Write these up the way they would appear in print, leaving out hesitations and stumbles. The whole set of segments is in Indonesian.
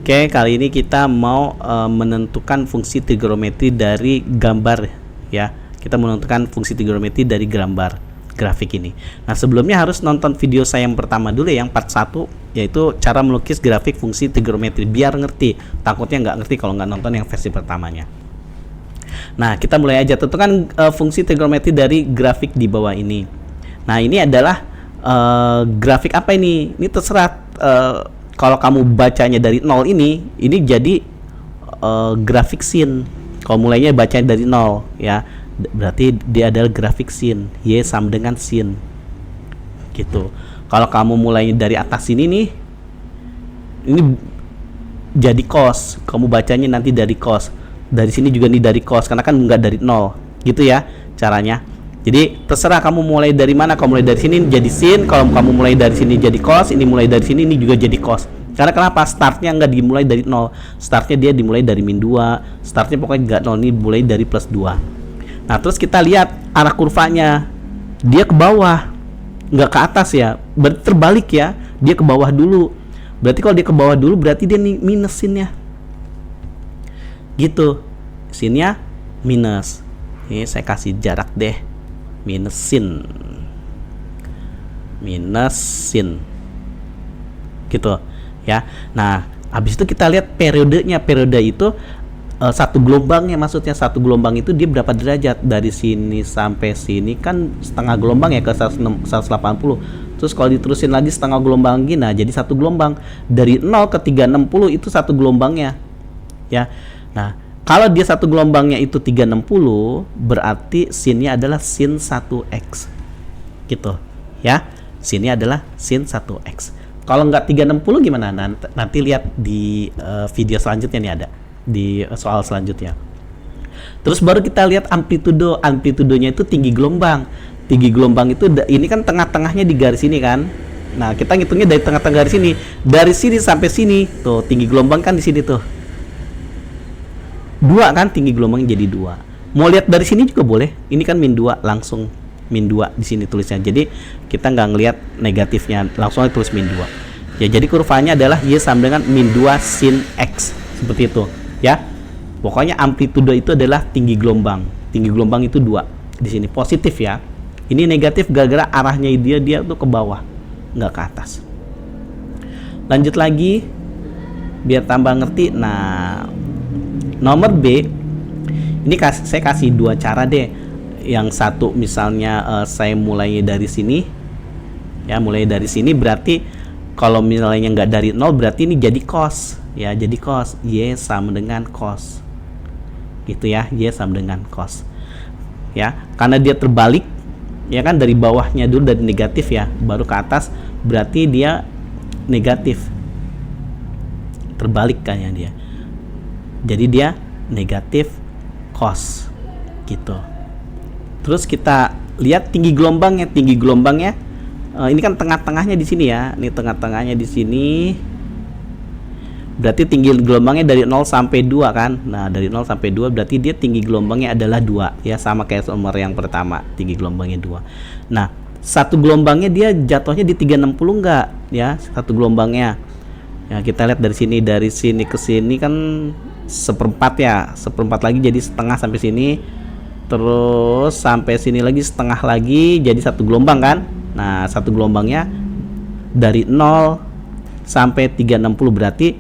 Oke, kali ini kita mau menentukan fungsi trigonometri dari gambar ya. Kita menentukan fungsi trigonometri dari gambar grafik ini. Nah, sebelumnya harus nonton video saya yang pertama dulu ya, yang part 1, yaitu cara melukis grafik fungsi trigonometri, biar ngerti. Takutnya nggak ngerti kalau nggak nonton yang versi pertamanya. Nah, kita mulai aja. Tentukan fungsi trigonometri dari grafik di bawah ini. Nah, ini adalah grafik apa ini? Ini terserah. Kalau kamu bacanya dari 0 ini jadi grafik sin. Kalau mulainya bacanya dari 0 ya, berarti dia adalah grafik sin. Y sama dengan sin. Gitu. Kalau kamu mulainya dari atas sini nih, ini jadi cos. Kamu bacanya nanti dari cos. Dari sini juga nih dari cos, karena kan nggak dari 0. Gitu ya caranya. Jadi terserah kamu mulai dari mana. Kalau mulai dari sini jadi sin, kalau kamu mulai dari sini jadi cos, ini mulai dari sini ini juga jadi cos. Karena kenapa? Startnya nggak dimulai dari 0. Startnya dia dimulai dari min 2. Startnya pokoknya nggak 0, ini mulai dari plus 2. Nah, terus kita lihat arah kurvanya. Dia ke bawah, nggak ke atas ya. Berarti terbalik ya. Dia ke bawah dulu. Berarti kalau dia ke bawah dulu berarti dia minus sinnya. Gitu. Sinnya minus. Ini saya kasih jarak deh. Minus sin gitu ya. Nah, habis itu kita lihat periodenya. Periode itu satu gelombangnya, maksudnya satu gelombang itu dia berapa derajat. Dari sini sampai sini kan setengah gelombang ya, ke 180. Terus kalau diterusin lagi setengah gelombang lagi, nah jadi satu gelombang. Dari 0 ke 360 itu satu gelombangnya ya. Nah, kalau dia satu gelombangnya itu 360, berarti sinnya adalah sin 1x. Gitu ya. Sinnya adalah sin 1x. Kalau nggak 360 gimana? Nanti lihat di video selanjutnya nih, ada di soal selanjutnya. Terus baru kita lihat amplitudo. Amplitudonya itu tinggi gelombang. Tinggi gelombang itu ini kan tengah-tengahnya di garis ini kan. Nah, kita ngitungnya dari tengah-tengah garis ini. Dari sini sampai sini. Tuh, tinggi gelombang kan di sini tuh. 2 kan, tinggi gelombangnya jadi 2. Mau lihat dari sini juga boleh. Ini kan min 2, langsung min 2 di sini tulisnya. Jadi kita nggak ngelihat negatifnya, langsung aja tulis min 2. Ya, jadi kurvanya adalah Y sama dengan min 2 sin X. Seperti itu ya. Pokoknya amplitudo itu adalah tinggi gelombang. Tinggi gelombang itu 2. Di sini positif ya. Ini negatif gara-gara arahnya dia tuh ke bawah, nggak ke atas. Lanjut lagi biar tambah ngerti. Nah, nomor B ini saya kasih 2 cara deh. Yang satu misalnya saya mulai dari sini ya, mulai dari sini berarti kalau misalnya nggak dari 0 berarti ini jadi cos ya, jadi cos. Y sama dengan cos gitu ya. Y sama dengan cos ya, karena dia terbalik ya kan, dari bawahnya dulu dari negatif ya, baru ke atas, berarti dia negatif, terbalik kan ya dia. Jadi dia negatif cos gitu. Terus kita lihat tinggi gelombangnya. Tinggi gelombangnya ini kan tengah-tengahnya di sini ya. Ini tengah-tengahnya di sini. Berarti tinggi gelombangnya dari 0 sampai 2 kan. Nah, dari 0 sampai 2 berarti dia tinggi gelombangnya adalah 2 ya, sama kayak nomor yang pertama, tinggi gelombangnya 2. Nah, satu gelombangnya dia jatuhnya di 360 enggak ya, satu gelombangnya. Ya, kita lihat dari sini ke sini kan seperempat ya, seperempat lagi jadi setengah sampai sini, terus sampai sini lagi setengah lagi jadi satu gelombang kan. Nah, satu gelombangnya dari 0 sampai 360 berarti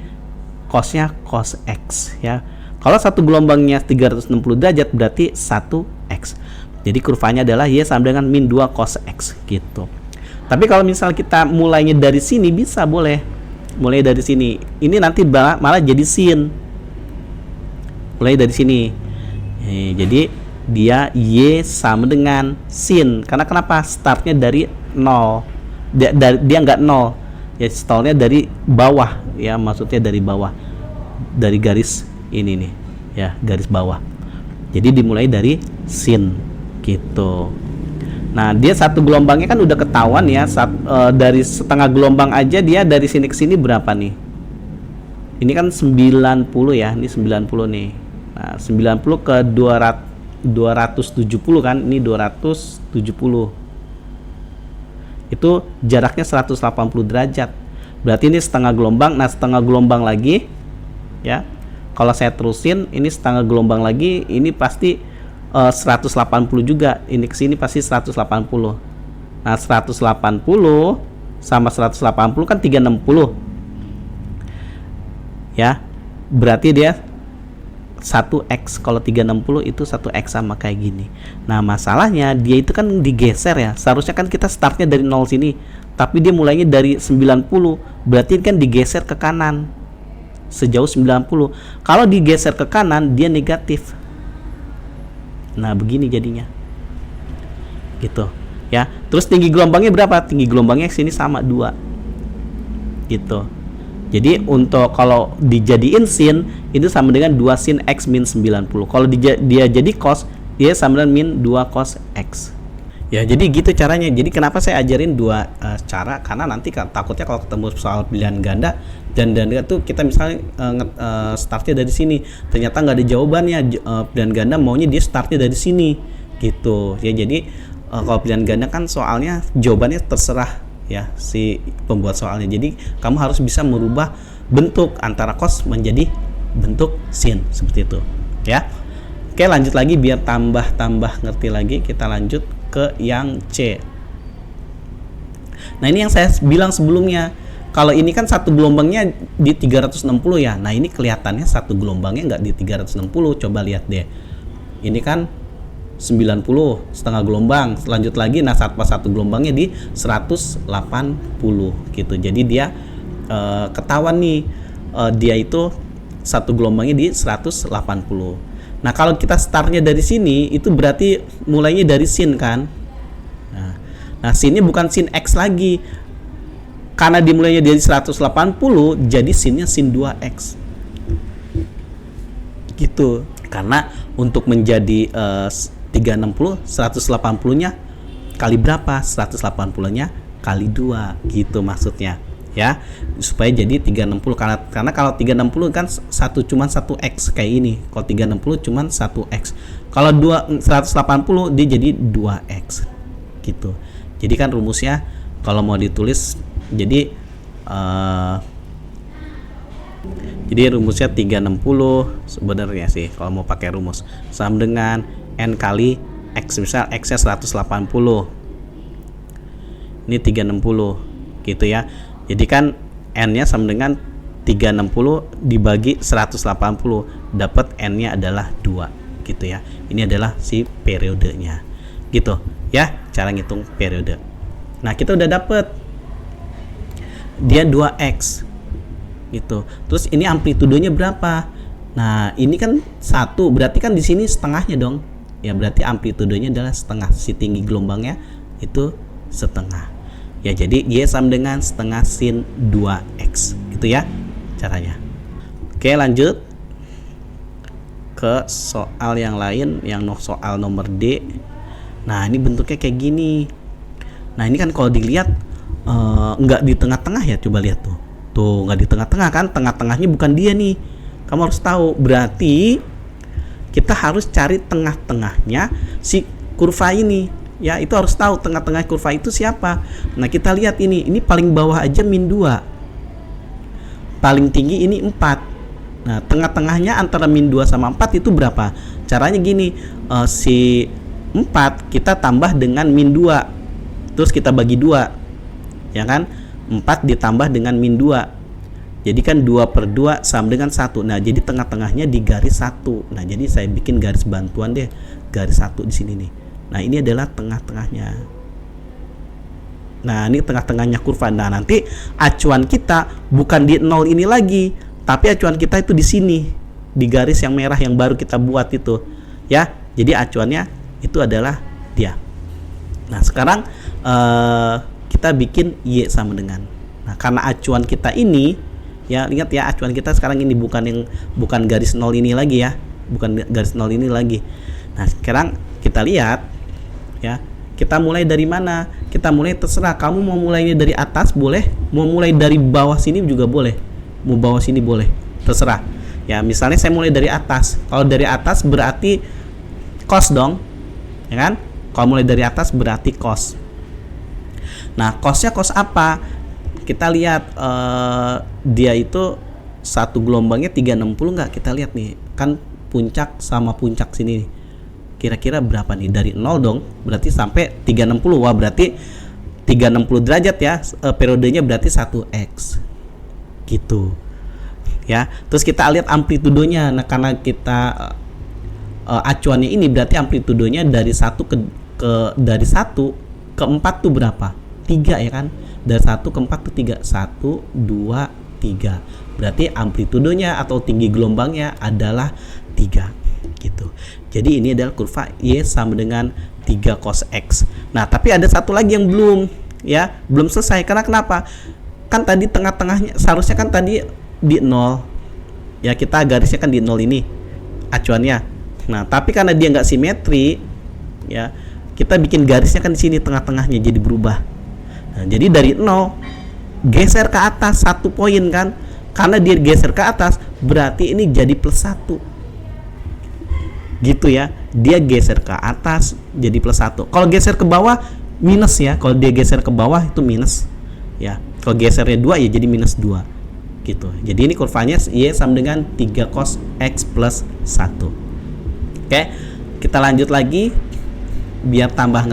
cosnya cos X ya. Kalau satu gelombangnya 360 derajat berarti 1x. Jadi kurvanya adalah Y sama dengan min 2 cos X gitu. Tapi kalau misal kita mulainya dari sini bisa, boleh. Mulai dari sini. Ini nanti malah jadi sin. Mulai dari sini. Jadi dia Y sama dengan sin. Karena kenapa? Startnya dari 0. Dia nggak 0. Ya, startnya dari bawah ya, maksudnya dari bawah. Dari garis ini nih. Ya, garis bawah. Jadi dimulai dari sin gitu. Nah, dia satu gelombangnya kan udah ketahuan ya. Dari setengah gelombang aja dia dari sini ke sini berapa nih? Ini kan 90 ya. Ini 90 nih. Nah, 90 ke 270 kan. Ini 270. Itu jaraknya 180 derajat. Berarti ini setengah gelombang. Nah, setengah gelombang lagi ya. Kalau saya terusin, ini setengah gelombang lagi, ini pasti 180 juga. Ini ke sini pasti 180. Nah, 180 sama 180 kan 360. Ya. Berarti dia 1x. Kalau 360 itu 1x sama kayak gini. Nah, masalahnya dia itu kan digeser ya. Seharusnya kan kita startnya dari 0 sini, tapi dia mulainya dari 90. Berarti kan digeser ke kanan sejauh 90. Kalau digeser ke kanan dia negatif. Nah, begini jadinya. Gitu, ya. Terus tinggi gelombangnya berapa? Tinggi gelombangnya sini sama 2. Gitu. Jadi untuk kalau dijadiin sin itu sama dengan 2 sin x min 90. Kalau dia jadi cos, dia sama dengan min 2 cos x. Ya, jadi gitu caranya. Jadi kenapa saya ajarin dua cara? Karena nanti takutnya kalau ketemu soal pilihan ganda dan ganda tuh kita misalnya startnya dari sini, ternyata nggak ada jawabannya. Pilihan ganda maunya dia startnya dari sini, gitu. Ya, jadi kalau pilihan ganda kan soalnya jawabannya terserah ya si pembuat soalnya. Jadi kamu harus bisa merubah bentuk antara cos menjadi bentuk sin seperti itu, ya. Oke, lanjut lagi biar tambah ngerti lagi. Kita lanjut ke yang C. Nah, ini yang saya bilang sebelumnya. Kalau ini kan satu gelombangnya di 360 ya. Nah, ini kelihatannya satu gelombangnya nggak di 360. Coba lihat deh. Ini kan 90 setengah gelombang. Lanjut lagi, nah satu gelombangnya di 180 gitu. Jadi dia ketahuan nih, dia itu satu gelombangnya di 180. Nah, kalau kita startnya dari sini, itu berarti mulainya dari sin kan. Nah sinnya bukan sin x lagi. Karena dimulainya dari 180, jadi sinnya sin 2x. Gitu. Karena untuk menjadi 360, 180-nya kali berapa? 180-nya kali 2, gitu maksudnya. Ya, supaya jadi 360. Karena kalau 360 kan cuman 1x kayak ini. Kalau 360 cuman 1x. Kalau 180 dia jadi 2x. Gitu. Jadi kan rumusnya kalau mau ditulis jadi rumusnya 360 sebenarnya sih kalau mau pakai rumus sama dengan n kali x. Misal x nya 180, ini 360 gitu ya. Jadi kan n nya sama dengan 360 dibagi 180, dapat n nya adalah 2 gitu ya. Ini adalah si periodenya gitu ya, cara ngitung periode. Nah, kita udah dapet dia 2x gitu. Terus ini amplitudenya berapa? Nah, ini kan 1, berarti kan di sini setengahnya dong. Ya, berarti amplitudenya adalah setengah. Si tinggi gelombangnya itu setengah. Ya, jadi Y sama dengan setengah sin 2x. Gitu ya caranya. Oke, lanjut ke soal yang lain, yang soal nomor D. Nah, ini bentuknya kayak gini. Nah, ini kan kalau dilihat nggak di tengah-tengah ya, coba lihat tuh. Tuh, nggak di tengah-tengah kan, tengah-tengahnya bukan dia nih. Kamu harus tahu, berarti kita harus cari tengah-tengahnya si kurva ini. Ya, itu harus tahu tengah-tengah kurva itu siapa. Nah, kita lihat ini paling bawah aja min 2. Paling tinggi ini 4. Nah, tengah-tengahnya antara min 2 sama 4 itu berapa? Caranya gini, si 4 kita tambah dengan min 2. Terus kita bagi 2. Ya kan? 4 ditambah dengan min 2. Jadi kan 2/2 sama dengan 1. Nah, jadi tengah-tengahnya di garis 1. Nah, jadi saya bikin garis bantuan deh. Garis 1 di sini nih. Nah, ini adalah tengah-tengahnya. Nah, ini tengah-tengahnya kurva. Nah, nanti acuan kita bukan di 0 ini lagi, tapi acuan kita itu di sini, di garis yang merah yang baru kita buat itu. Ya, jadi acuannya itu adalah dia. Nah, sekarang kita bikin Y sama dengan. Nah, karena acuan kita ini, ya ingat ya, acuan kita sekarang ini bukan garis 0 ini lagi ya. Bukan garis 0 ini lagi. Nah, sekarang kita lihat ya, kita mulai dari mana? Kita mulai terserah, kamu mau mulainya dari atas boleh, mau mulai dari bawah sini juga boleh. Mau bawah sini boleh, terserah. Ya, misalnya saya mulai dari atas. Kalau dari atas berarti cos dong. Ya kan? Kalau mulai dari atas berarti cos. Nah, cosnya cos apa? Kita lihat dia itu satu gelombangnya 360 nggak? Kita lihat nih, kan puncak sama puncak sini kira-kira berapa nih? Dari 0 dong, berarti sampai 360. Wah, berarti 360 derajat ya, periodenya berarti 1x gitu ya. Terus kita lihat amplitudonya. Nah, karena kita acuannya ini berarti amplitudonya dari 1 ke dari 1 ke 4 tuh berapa? 3 ya kan? Dari 1 ke 4 tuh 3. 1 2 3. Berarti amplitudonya atau tinggi gelombangnya adalah 3 gitu. Jadi ini adalah kurva Y sama dengan 3 cos X. Nah, tapi ada satu lagi yang belum selesai. Karena kenapa? Kan tadi tengah-tengahnya seharusnya kan tadi di 0. Ya, kita garisnya kan di 0 ini acuannya. Nah, tapi karena dia nggak simetri ya, kita bikin garisnya kan di sini tengah-tengahnya jadi berubah. Nah, jadi dari 0 geser ke atas 1 poin kan. Karena dia geser ke atas berarti ini jadi plus 1 gitu ya. Dia geser ke atas jadi plus 1. Kalau geser ke bawah minus ya. Kalau dia geser ke bawah itu minus ya. Kalau gesernya 2 ya jadi minus 2 gitu. Jadi ini kurvanya Y sama dengan 3 cos X plus 1. Oke, kita lanjut lagi biar tambah